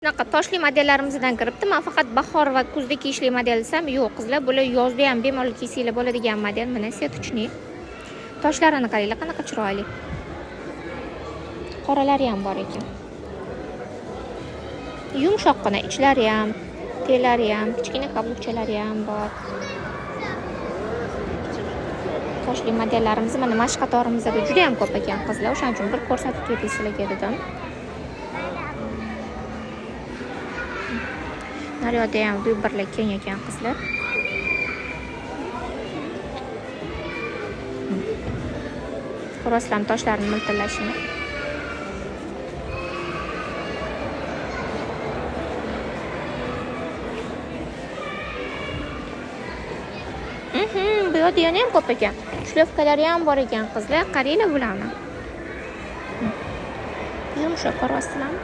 Bunaqa toshli modellarimizdan kiribdi. Men faqat bahor va kuzda kiyishli model desam, yo'q qizlar, bular yozda ham bemalol kiysanglar bo'ladigan model. Mana setchni. Toshlarini qaranglar, qanaqa chiroyli. Qoralari ham bor ekan. Yumshoqqina ichlari ham, telari ham, kichkina kablukchalari ham bor. Toshli modellarimiz mana mash qatorimizda juda ham ko'p ekan qizlar. O'shaning uchun bir ko'rsatib berdim sizlarga dedim. Naryoqda ham birlik keng ekan qizlar. Ko'rasizlar toshlarini miltillashini. Bu yerda yana ham ko'p ekan. Shlyovkalari ham bor ekan qizlar. Qaranglar bularni. Yumshoq ko'rasizlarmi?